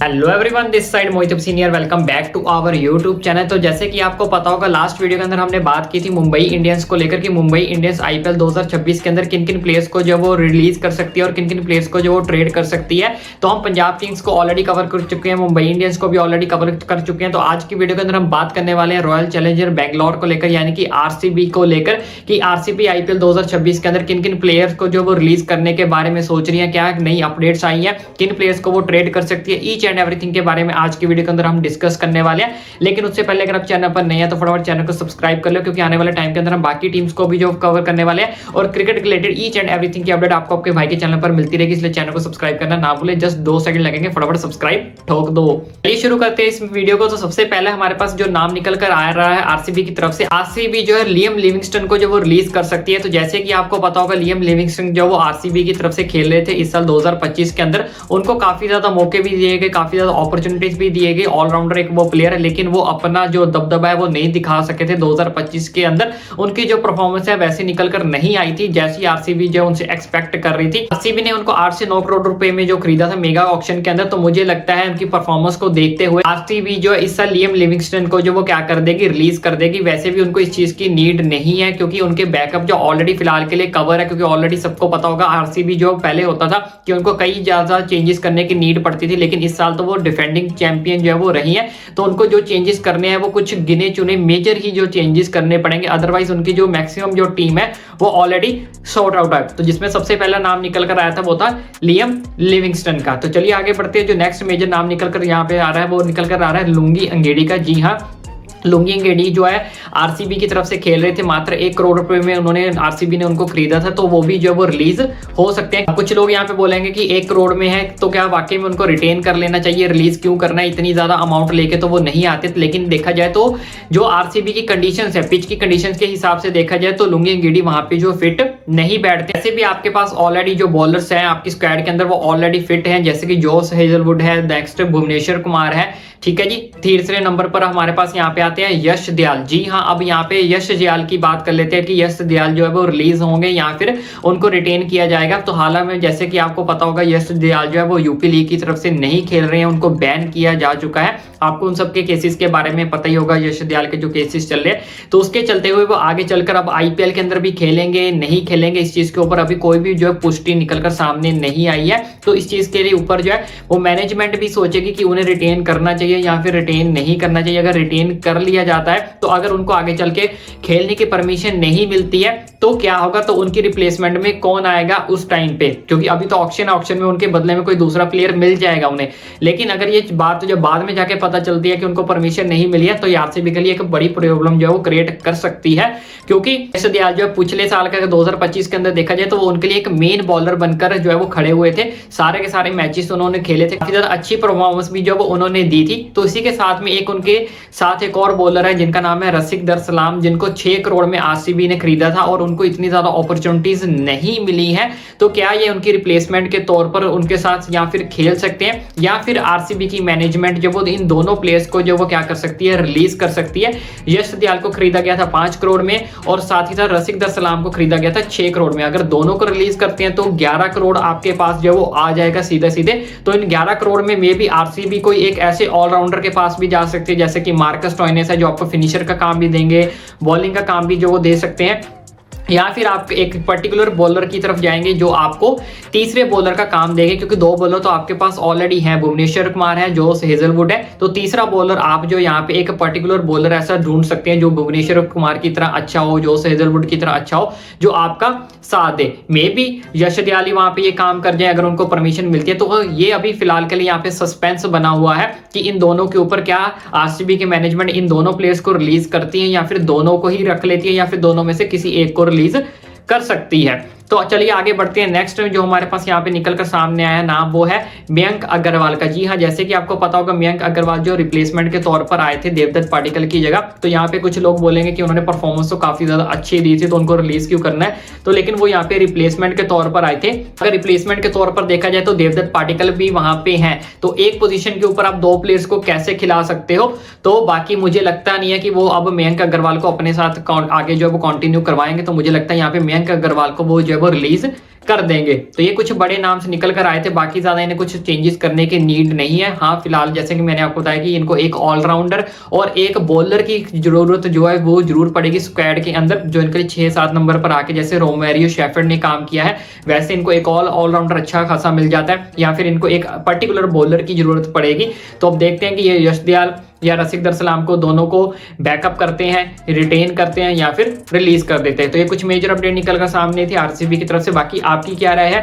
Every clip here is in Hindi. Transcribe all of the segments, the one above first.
Hello everyone, this side Mohit senior. Welcome back to our YouTube channel. तो जैसे कि आपको पता होगा, लास्ट वीडियो के अंदर हमने बात की थी मुंबई इंडियंस को लेकर कि मुंबई इंडियंस आईपीएल 2026 के अंदर किन किन प्लेयर्स को जो वो रिलीज कर सकती है और किन किन प्लेयर्स को जो वो ट्रेड कर सकती है। तो हम पंजाब किंग्स को ऑलरेडी कवर कर चुके हैं, मुंबई इंडियंस को भी ऑलरेडी कवर कर चुके हैं। तो आज की वीडियो के अंदर हम बात करने वाले हैं रॉयल चैलेंजर बैंगलोर को लेकर, यानी कि आरसीबी को लेकर कि आरसीबी आईपीएल 2026 के अंदर किन किन प्लेयर्स को जो वो रिलीज करने के बारे में सोच रही है, क्या नई अपडेट्स आई है, किन प्लेयर्स को वो ट्रेड कर सकती है। ईच एंड एवरीथिंग के बारे में आज की वीडियो के अंदर हम डिस्कस करने वाले हैं। लेकिन उससे पहले अगर आप चैनल पर नए हैं तो फटाफट चैनल को सब्सक्राइब कर लो, क्योंकि आने वाले टाइम के अंदर हम बाकी टीम्स को भी जो कवर करने वाले हैं और cricket related each and everything की अपडेट आपको आपके भाई के चैनल पर मिलती रहेगी। इसलिए चैनल को सब्सक्राइब करना ना भूले, जस्ट 2 सेकंड लगेंगे, फटाफट सब्सक्राइब ठोक दो। चलिए शुरू करते हैं इस वीडियो को। तो सबसे पहले हमारे पास जो नाम निकल कर आ रहा है आरसीबी की तरफ से, आरसीबी जो है लियम लिविंगस्टन को जो वो रिलीज कर सकती है। तो जैसे कि आपको पता होगा, लियम लिविंगस्टन जो वो आरसीबी की तरफ से खेल रहे थे इस साल 2025 के अंदर, उनको काफी ज्यादा मौके भी दिए गए, काफी ज्यादा अपॉर्चुनिटीज भी दिए गए। ऑलराउंडर एक वो प्लेयर है, लेकिन वो अपना जो दबदबा है वो नहीं दिखा सके थे 2025 के अंदर। उनकी जो परफॉर्मेंस है वैसे निकल कर नहीं आई थी जैसी आरसीबी जो उनसे एक्सपेक्ट कर रही थी। आरसीबी ने उनको 8 से 9 करोड़ रुपए में जो खरीदा था मेगा ऑक्शन के अंदर। तो मुझे लगता है उनकी परफॉर्मेंस को देखते हुए आरसीबी जो है इस साल लियम लिविंगस्टन को जो वो क्या कर देगी, रिलीज कर देगी। वैसे भी उनको इस चीज की नीड नहीं है, क्योंकि उनके बैकअप जो ऑलरेडी फिलहाल के लिए कवर है। क्योंकि ऑलरेडी सबको पता होगा आरसीबी जो पहले होता था कि उनको कई ज्यादा चेंजेस करने की नीड पड़ती थी, लेकिन इस साल तो वो डिफेंडिंग चैंपियन जो है वो रही है। तो उनको जो चेंजेस करने हैं वो कुछ गिने चुने मेजर ही जो चेंजेस करने पड़ेंगे, अदरवाइज उनकी जो मैक्सिमम जो टीम है वो ऑलरेडी सॉर्ट आउट है। तो जिसमें सबसे पहला नाम निकल कर आया था वो था लियम लिविंगस्टन का। तो चलिए आगे बढ़ते हैं। जो नेक्स्ट मेजर नाम निकल कर यहाँ पे आ रहा है वो निकल कर आ रहा है लुंगी अंगेडी का। जी हाँ, लुंगी अंगेडी जो है आरसीबी की तरफ से खेल रहे थे, मात्र 1 करोड़ रुपए में उन्होंने आरसीबी ने उनको खरीदा था। तो वो भी जो वो रिलीज हो सकते हैं। कुछ लोग यहाँ पे बोलेंगे कि 1 करोड़ में है तो क्या वाकई में उनको रिटेन कर लेना चाहिए, रिलीज क्यों करना है, इतनी ज्यादा अमाउंट लेके तो वो नहीं आते। लेकिन देखा जाए तो जो आरसीबी की कंडीशंस है, पिच की कंडीशंस के हिसाब से देखा जाए तो लुंगी अंगेडी वहां पे जो फिट नहीं बैठते। ऐसे भी आपके पास ऑलरेडी जो बॉलर्स हैं आपकी स्क्वाड के अंदर वो ऑलरेडी फिट हैं, जैसे कि जोस हेजलवुड है, नेक्स्ट भुवनेश्वर कुमार है। ठीक है जी। तीसरे नंबर पर हमारे पास यहाँ पे आते हैं यश दयाल। जी हाँ, अब यहाँ पे यश दयाल की बात कर लेते हैं कि यश दयाल जो है वो रिलीज होंगे या फिर उनको रिटेन किया जाएगा। तो हाल में जैसे कि आपको पता होगा यश दयाल जो है वो यूपी लीग की तरफ से नहीं खेल रहे हैं, उनको बैन किया जा चुका है। आपको उन सबके केसेस के बारे में पता ही होगा, यश दयाल के जो केसेस चल रहे हैं। तो उसके चलते हुए वो आगे चलकर अब आईपीएल के अंदर भी खेलेंगे नहीं खेलेंगे, इस चीज के ऊपर अभी कोई भी जो है पुष्टि निकलकर सामने नहीं आई है। तो इस चीज के लिए ऊपर जो है वो मैनेजमेंट भी सोचेगी कि उन्हें रिटेन करना चाहिए या फिर रिटेन नहीं करना चाहिए। अगर रिटेन कर लिया जाता है तो अगर उनको आगे चल के खेलने की परमिशन नहीं मिलती है तो क्या होगा, तो उनकी रिप्लेसमेंट में कौन आएगा उस टाइम पे, क्योंकि अभी तो ऑक्शन में उनके बदले में कोई दूसरा प्लेयर मिल जाएगा उन्हें। लेकिन अगर ये बात जब बाद में जाके पता चलती है कि उनको परमिशन नहीं मिली है तो ये आरसीबी के लिए एक बड़ी प्रॉब्लम जो है वो क्रिएट कर सकती है। क्योंकि यश दयाल जो है पिछले साल का 2025 के अंदर देखा जाए तो वो उनके लिए एक मेन बॉलर बनकर जो है वो खड़े हुए थे। सारे के सारे मैचेस उन्होंने खेले थे, काफी ज्यादा अच्छी परफॉर्मेंस भी जो वो उन्होंने दी थी। तो इसी के साथ में एक उनके साथ एक और बॉलर है जिनका नाम है रसिक दर सलाम, जिनको 6 करोड़ में आरसीबी ने खरीदा था और उनको इतनी ज्यादा अपॉर्चुनिटीज नहीं मिली है। तो क्या ये उनकी रिप्लेसमेंट के तौर पर उनके साथ या फिर खेल सकते हैं, या फिर आरसीबी की मैनेजमेंट जो वो इन दोनों प्लेयर्स को जो वो क्या कर सकती है, रिलीज कर सकती है। यश दयाल को खरीदा गया था 5 करोड़ में और साथ ही साथ रसिक दर सलाम को खरीदा गया था 6 करोड़ में। अगर दोनों को रिलीज करते हैं तो 11 करोड़ आपके पास जो वो आ जाएगा सीधे सीधे। तो इन 11 करोड़ में मे बी आरसीबी कोई एक ऐसे ऑलराउंडर के पास भी जा सकती है, जैसे कि मार्कस स्टोइनिस है जो आपको फिनिशर का काम भी देंगे, बॉलिंग का काम भी जो वो दे सकते हैं, या फिर आप एक पर्टिकुलर बॉलर की तरफ जाएंगे जो आपको तीसरे बॉलर का काम देंगे। क्योंकि 2 बॉलर तो आपके पास ऑलरेडी हैं, भुवनेश्वर कुमार है, जोस हेजलवुड है। तो तीसरा बॉलर आप जो यहाँ पे एक पर्टिकुलर बॉलर ऐसा ढूंढ सकते हैं जो भुवनेश्वर कुमार की तरह अच्छा हो, जोस हेजलवुड की तरह अच्छा हो, जो आपका साथ दे। मे बी यश दयाल वहां पे ये काम कर जाए अगर उनको परमिशन मिलती है। तो ये अभी फिलहाल के लिए यहाँ पे सस्पेंस बना हुआ है कि इन दोनों के ऊपर क्या आरसीबी की मैनेजमेंट इन दोनों प्लेयर्स को रिलीज करती है या फिर दोनों को ही रख लेती है या फिर दोनों में से किसी एक को रिलीज कर सकती है। तो चलिए आगे बढ़ते हैं। नेक्स्ट जो हमारे पास यहाँ पे निकल कर सामने आया नाम वो है मयंक अग्रवाल का। जी हाँ, जैसे कि आपको पता होगा मयंक अग्रवाल जो रिप्लेसमेंट के तौर पर आए थे देवदत्त पाटिकल की जगह। तो यहाँ पे कुछ लोग बोलेंगे कि उन्होंने परफॉर्मेंस तो काफी ज्यादा अच्छी दी थी तो उनको रिलीज क्यों करना है। तो लेकिन वो यहाँ पे रिप्लेसमेंट के तौर पर आए थे। अगर रिप्लेसमेंट के तौर पर देखा जाए तो देवदत्त पाटिकल भी वहां पे है। तो एक पोजीशन के ऊपर आप 2 प्लेयर्स को कैसे खिला सकते हो। तो बाकी मुझे लगता नहीं है कि वो अब मयंक अग्रवाल को अपने साथ आगे जो है वो कंटिन्यू करवाएंगे। तो मुझे लगता है यहाँ पे मयंक अग्रवाल को वो जो है वो रिलीज कर देंगे। तो ये कुछ बड़े नाम से निकल कर आए थे, बाकी ज्यादा इन्हें कुछ चेंजेस करने की नीड नहीं है। हाँ फिलहाल जैसे कि मैंने आपको बताया कि इनको एक ऑलराउंडर और एक बॉलर की जरूरत जो है वो जरूर पड़ेगी स्क्वाड के अंदर, जो इनके 6-7 नंबर पर आके जैसे रोमेरियो शेफर्ड ने काम किया है वैसे इनको एक ऑलराउंडर अच्छा खासा मिल जाता है, या फिर इनको एक पर्टिकुलर बॉलर की जरूरत पड़ेगी। तो अब देखते हैं कि ये यश दयाल या रसिक दर सलाम को दोनों को बैकअप करते हैं, रिटेन करते हैं या फिर रिलीज कर देते हैं। तो ये कुछ मेजर अपडेट निकल कर सामने थी आरसीबी की तरफ से। बाकी आपकी क्या राय है,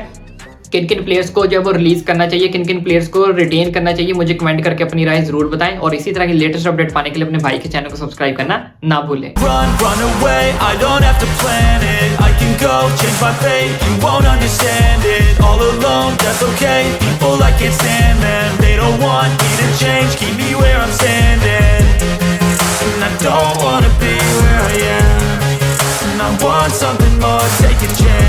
किन किन प्लेयर्स को जब वो रिलीज करना चाहिए, किन किन प्लेयर्स को रिटेन करना चाहिए, मुझे कमेंट करके अपनी राय जरूर बताएं। और इसी तरह की लेटेस्ट अपडेट पाने के लिए अपने भाई के चैनल को सब्सक्राइब करना ना भूलें। Run away, I don't have to plan it. I can go, change my fate, you won't understand it. All alone, that's okay, people I can't stand them. They don't want me to change, keep me where I'm standing. And I don't wanna be where I am, and I want something more, take a chance.